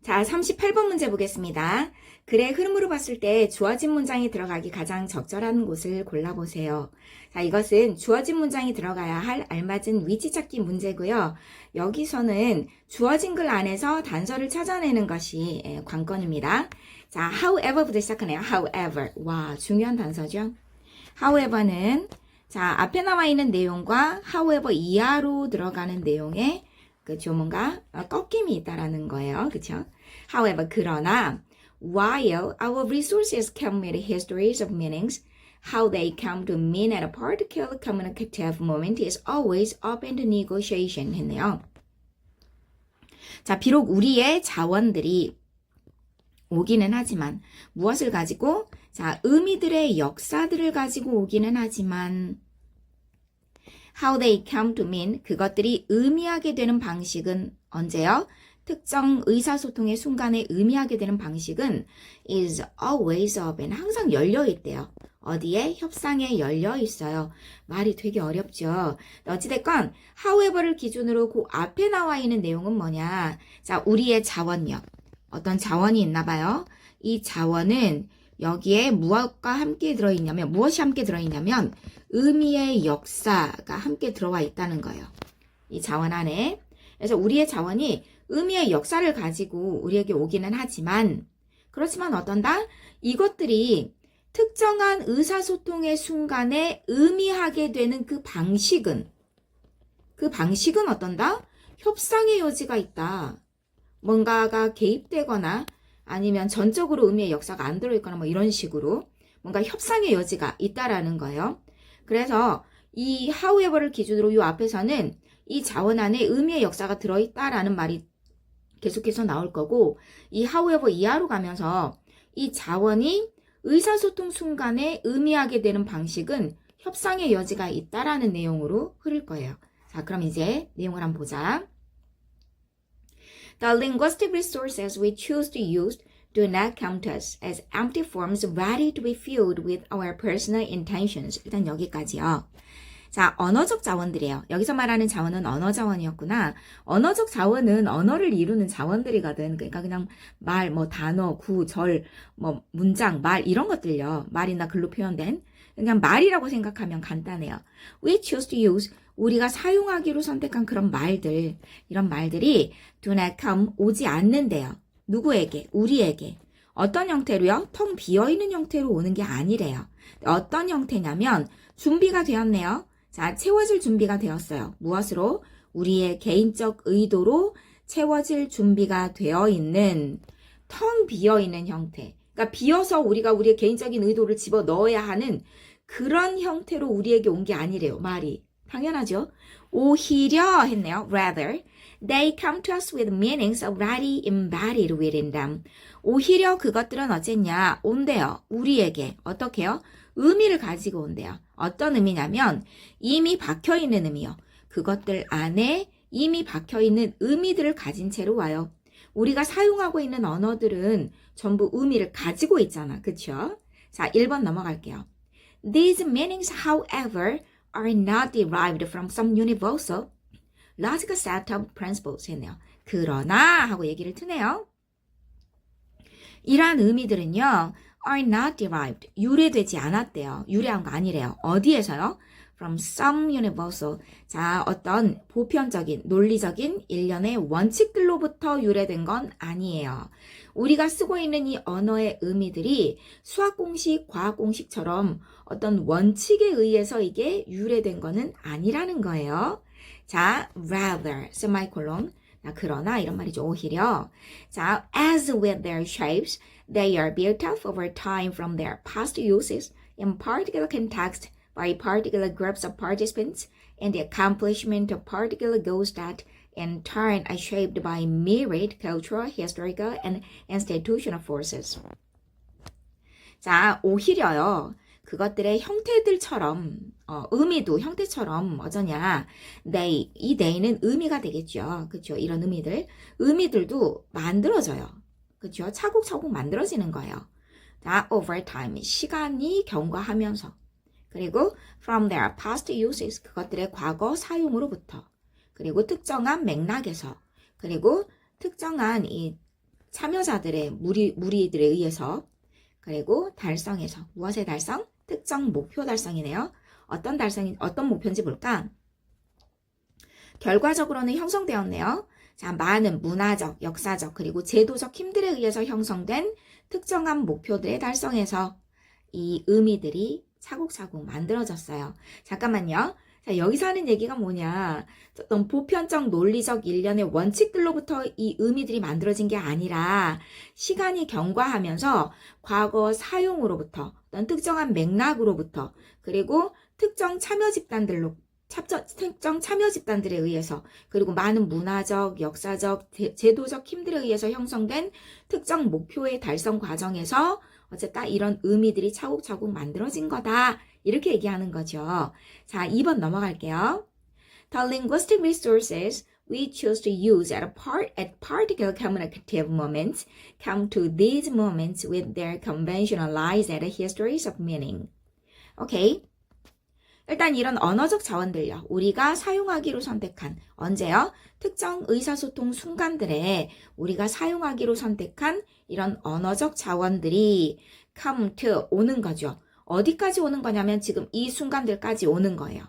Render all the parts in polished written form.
자, 38번 문제 보겠습니다. 글의 흐름으로 봤을 때 주어진 문장이 들어가기 가장 적절한 곳을 골라보세요. 자, 이것은 주어진 문장이 들어가야 할 알맞은 위치 찾기 문제고요. 여기서는 주어진 글 안에서 단서를 찾아내는 것이 관건입니다. 자, however부터 시작하네요. however. 와, 중요한 단서죠. however는 자, 앞에 나와 있는 내용과 however 이하로 들어가는 내용에 그죠? 뭔가 꺾임이 있다라는 거예요. 그쵸? However, 그러나 while our resources come with histories of meanings, how they come to mean at a particular communicative moment is always open to negotiation 했네요. 자, 비록 우리의 자원들이 오기는 하지만 무엇을 가지고? 자, 의미들의 역사들을 가지고 오기는 하지만 how they come to mean 그것들이 의미하게 되는 방식은 언제요? 특정 의사소통의 순간에 의미하게 되는 방식은 is always open 항상 열려 있대요. 어디에? 협상에 열려 있어요. 말이 되게 어렵죠. 어찌됐건 however를 기준으로 그 앞에 나와 있는 내용은 뭐냐? 자, 우리의 자원력. 어떤 자원이 있나 봐요. 이 자원은 여기에 무엇과 함께 들어있냐면 무엇이 함께 들어있냐면 의미의 역사가 함께 들어와 있다는 거예요. 이 자원 안에. 그래서 우리의 자원이 의미의 역사를 가지고 우리에게 오기는 하지만 그렇지만 어떤다? 이것들이 특정한 의사소통의 순간에 의미하게 되는 그 방식은 어떤다? 협상의 여지가 있다. 뭔가가 개입되거나 아니면 전적으로 의미의 역사가 안 들어있거나 뭐 이런 식으로 뭔가 협상의 여지가 있다라는 거예요. 그래서 이 however를 기준으로 이 앞에서는 이 자원 안에 의미의 역사가 들어있다라는 말이 계속해서 나올 거고 이 however 이하로 가면서 이 자원이 의사소통 순간에 의미하게 되는 방식은 협상의 여지가 있다라는 내용으로 흐를 거예요. 자, 그럼 이제 내용을 한번 보자. The linguistic resources we choose to use do not count us as empty forms ready to be filled with our personal intentions. 일단 여기까지요. 자, 언어적 자원들이에요. 여기서 말하는 자원은 언어 자원이었구나. 언어적 자원은 언어를 이루는 자원들이거든. 그러니까 그냥 말, 뭐 단어, 구, 절, 뭐 문장, 말 이런 것들요. 말이나 글로 표현된 그냥 말이라고 생각하면 간단해요. We choose to use 우리가 사용하기로 선택한 그런 말들, 이런 말들이 do not come 오지 않는데요. 누구에게? 우리에게. 어떤 형태로요? 텅 비어있는 형태로 오는 게 아니래요. 어떤 형태냐면 준비가 되었네요. 자, 채워질 준비가 되었어요. 무엇으로? 우리의 개인적 의도로 채워질 준비가 되어 있는 텅 비어있는 형태. 그러니까 비어서 우리가 우리의 개인적인 의도를 집어 넣어야 하는 그런 형태로 우리에게 온 게 아니래요. 말이. 당연하죠. 오히려 했네요. Rather, they come to us with meanings already embedded within them. 오히려 그것들은 어쨌냐? 온대요. 우리에게. 어떻게요? 의미를 가지고 온대요. 어떤 의미냐면 이미 박혀있는 의미요. 그것들 안에 이미 박혀있는 의미들을 가진 채로 와요. 우리가 사용하고 있는 언어들은 전부 의미를 가지고 있잖아. 그쵸? 자, 1번 넘어갈게요. These meanings, however, are not derived from some universal logical set of principles 했네요. 그러나 하고 얘기를 트네요. 이러한 의미들은요. are not derived. 유래되지 않았대요. 유래한 거 아니래요. 어디에서요? from some universal. 자, 어떤 보편적인, 논리적인 일련의 원칙들로부터 유래된 건 아니에요. 우리가 쓰고 있는 이 언어의 의미들이 수학 공식, 과학 공식처럼 어떤 원칙에 의해서 이게 유래된 거는 아니라는 거예요. 자, rather, semicolon. 그러나 이런 말이죠. 오히려. 자, as with their shapes, they are built up over time from their past uses in particular context by particular groups of participants and the accomplishment of particular goals that in turn are shaped by myriad cultural, historical, and institutional forces. 자, 오히려요. 그것들의 형태들처럼 의미도 형태처럼 어쩌냐 they, 이 they는 의미가 되겠죠. 그렇죠? 이런 의미들도 만들어져요. 그렇죠? 차곡차곡 만들어지는 거예요. 자, over time 시간이 경과하면서 그리고 from their past uses 그것들의 과거 사용으로부터 그리고 특정한 맥락에서 그리고 특정한 이 참여자들의 무리들에 의해서 그리고 달성해서 무엇의 달성? 특정 목표 달성이네요. 어떤 목표인지 볼까? 결과적으로는 형성되었네요. 자, 많은 문화적, 역사적, 그리고 제도적 힘들에 의해서 형성된 특정한 목표들의 달성에서 이 의미들이 차곡차곡 만들어졌어요. 잠깐만요. 자, 여기서 하는 얘기가 뭐냐. 어떤 보편적 논리적 일련의 원칙들로부터 이 의미들이 만들어진 게 아니라 시간이 경과하면서 과거 사용으로부터 어떤 특정한 맥락으로부터 그리고 특정 참여 집단들에 의해서 그리고 많은 문화적, 역사적, 제도적 힘들에 의해서 형성된 특정 목표의 달성 과정에서 어쨌든 이런 의미들이 차곡차곡 만들어진 거다. 이렇게 얘기하는 거죠. 자, 2번 넘어갈게요. The linguistic resources we choose to use at particular communicative moments come to these moments with their conventionalized histories of meaning. 오케이. 일단 이런 언어적 자원들요. 우리가 사용하기로 선택한 언제요? 특정 의사소통 순간들에 우리가 사용하기로 선택한 이런 언어적 자원들이 come to 오는 거죠. 어디까지 오는 거냐면 지금 이 순간들까지 오는 거예요.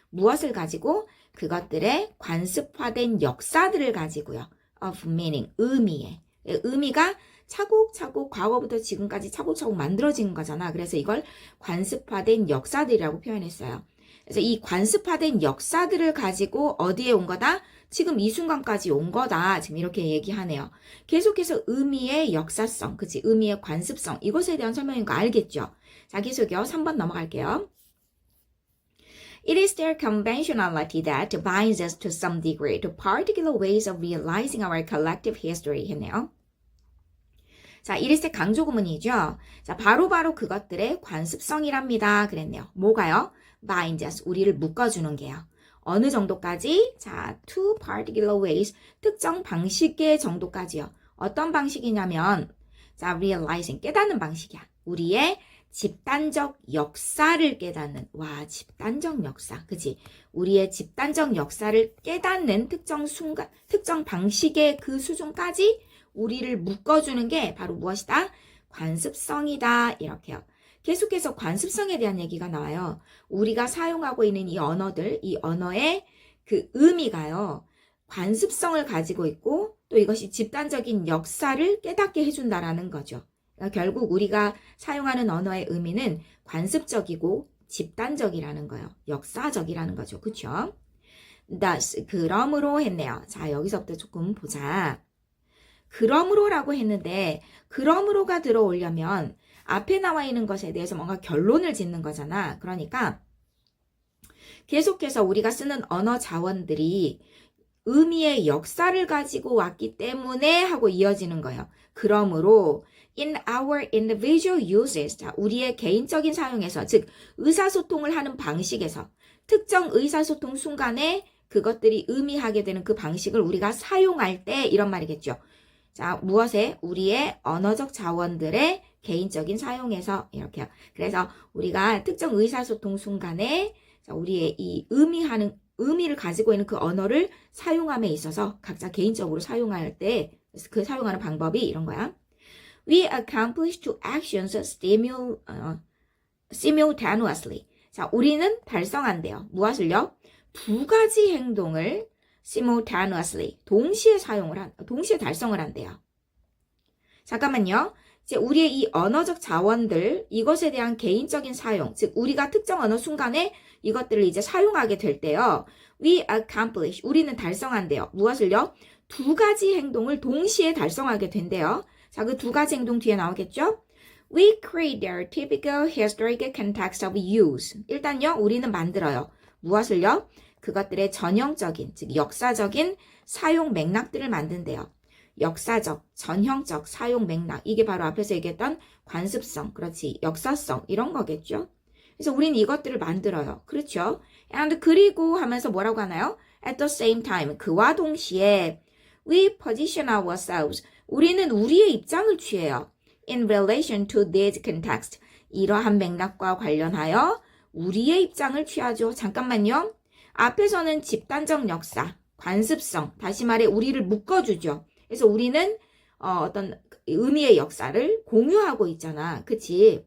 무엇을 가지고? 그것들의 관습화된 역사들을 가지고요. of meaning, 의미가 차곡차곡 과거부터 지금까지 차곡차곡 만들어진 거잖아. 그래서 이걸 관습화된 역사들이라고 표현했어요. 그래서 이 관습화된 역사들을 가지고 어디에 온 거다? 지금 이 순간까지 온 거다. 지금 이렇게 얘기하네요. 계속해서 의미의 역사성, 그치? 의미의 관습성, 이것에 대한 설명인 거 알겠죠? 자, 계속요. 3번 넘어갈게요. It is their conventionality that binds us to some degree to particular ways of realizing our collective history 했네요. 자, 이리스의 강조 구문이죠. 자, 바로 그것들의 관습성이랍니다. 그랬네요. 뭐가요? binds us, 우리를 묶어주는 게요. 어느 정도까지? 자, to particular ways, 특정 방식의 정도까지요. 어떤 방식이냐면, 자, realizing, 깨닫는 방식이야. 우리의 집단적 역사를 깨닫는, 와, 집단적 역사, 그치? 우리의 집단적 역사를 깨닫는 특정 순간, 특정 방식의 그 수준까지 우리를 묶어주는 게 바로 무엇이다? 관습성이다. 이렇게요. 계속해서 관습성에 대한 얘기가 나와요. 우리가 사용하고 있는 이 언어들, 이 언어의 그 의미가요. 관습성을 가지고 있고 또 이것이 집단적인 역사를 깨닫게 해준다라는 거죠. 그러니까 결국 우리가 사용하는 언어의 의미는 관습적이고 집단적이라는 거예요. 역사적이라는 거죠. 그렇죠? thus, 그러므로 했네요. 자, 여기서부터 조금 보자. 그러므로라고 했는데 그러므로가 들어오려면 앞에 나와 있는 것에 대해서 뭔가 결론을 짓는 거잖아. 그러니까 계속해서 우리가 쓰는 언어 자원들이 의미의 역사를 가지고 왔기 때문에 하고 이어지는 거예요. 그러므로 in our individual uses, 자, 우리의 개인적인 사용에서, 즉 의사소통을 하는 방식에서 특정 의사소통 순간에 그것들이 의미하게 되는 그 방식을 우리가 사용할 때 이런 말이겠죠. 자, 무엇에? 우리의 언어적 자원들의 개인적인 사용에서 이렇게요. 그래서 우리가 특정 의사소통 순간에 자, 우리의 이 의미를 가지고 있는 그 언어를 사용함에 있어서 각자 개인적으로 사용할 때 그 사용하는 방법이 이런 거야. We accomplish two actions simultaneously. 자, 우리는 달성한대요. 무엇을요? 두 가지 행동을 simultaneously, 동시에 달성을 한대요. 잠깐만요. 이제 우리의 이 언어적 자원들, 이것에 대한 개인적인 사용, 즉 우리가 특정 언어 순간에 이것들을 이제 사용하게 될 때요. We accomplish, 우리는 달성한대요. 무엇을요? 두 가지 행동을 동시에 달성하게 된대요. 자, 그 두 가지 행동 뒤에 나오겠죠? We create their typical historical context of use. 일단요, 우리는 만들어요. 무엇을요? 그것들의 전형적인, 즉 역사적인 사용 맥락들을 만든대요. 역사적, 전형적 사용 맥락. 이게 바로 앞에서 얘기했던 관습성, 그렇지, 역사성 이런 거겠죠. 그래서 우리는 이것들을 만들어요. 그렇죠? And 그리고 하면서 뭐라고 하나요? At the same time, 그와 동시에 we position ourselves. 우리는 우리의 입장을 취해요. In relation to this context. 이러한 맥락과 관련하여 우리의 입장을 취하죠. 잠깐만요. 앞에서는 집단적 역사, 관습성, 다시 말해 우리를 묶어주죠. 그래서 우리는 어떤 의미의 역사를 공유하고 있잖아. 그치?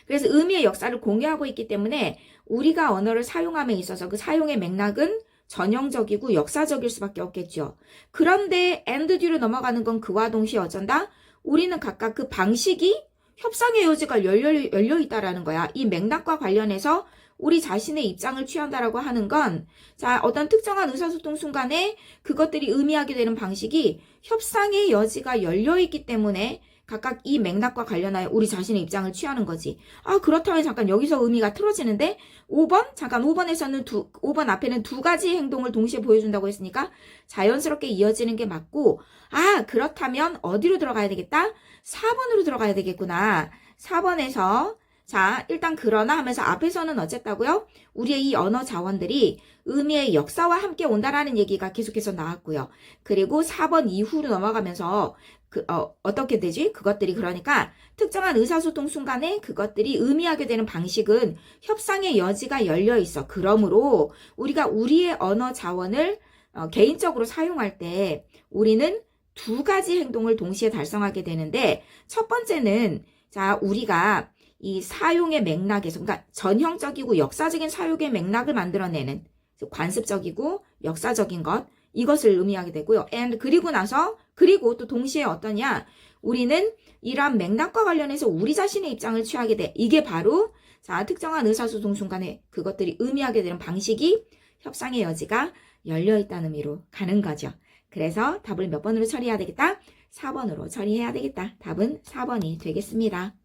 그래서 의미의 역사를 공유하고 있기 때문에 우리가 언어를 사용함에 있어서 그 사용의 맥락은 전형적이고 역사적일 수밖에 없겠죠. 그런데 and 뒤로 넘어가는 건 그와 동시에 어쩐다? 우리는 각각 그 방식이 협상의 여지가 열려 있다라는 거야. 이 맥락과 관련해서 우리 자신의 입장을 취한다라고 하는 건, 자, 어떤 특정한 의사소통 순간에 그것들이 의미하게 되는 방식이 협상의 여지가 열려 있기 때문에 각각 이 맥락과 관련하여 우리 자신의 입장을 취하는 거지. 아, 그렇다면 잠깐 여기서 의미가 틀어지는데 5번? 잠깐 5번 앞에는 두 가지 행동을 동시에 보여준다고 했으니까 자연스럽게 이어지는 게 맞고, 아, 그렇다면 어디로 들어가야 되겠다? 4번으로 들어가야 되겠구나. 4번에서 자, 일단 그러나 하면서 앞에서는 어쨌다고요? 우리의 이 언어 자원들이 의미의 역사와 함께 온다라는 얘기가 계속해서 나왔고요. 그리고 4번 이후로 넘어가면서 어떻게 되지? 그것들이 그러니까 특정한 의사소통 순간에 그것들이 의미하게 되는 방식은 협상의 여지가 열려 있어. 그러므로 우리가 우리의 언어 자원을 개인적으로 사용할 때 우리는 두 가지 행동을 동시에 달성하게 되는데 첫 번째는 자, 우리가 이 사용의 맥락에서 그러니까 전형적이고 역사적인 사용의 맥락을 만들어내는 관습적이고 역사적인 것 이것을 의미하게 되고요. and 그리고 또 동시에 어떠냐? 우리는 이러한 맥락과 관련해서 우리 자신의 입장을 취하게 돼. 이게 바로 자, 특정한 의사소통 순간에 그것들이 의미하게 되는 방식이 협상의 여지가 열려 있다는 의미로 가는 거죠. 그래서 답을 몇 번으로 처리해야 되겠다? 4번으로 처리해야 되겠다. 답은 4번이 되겠습니다.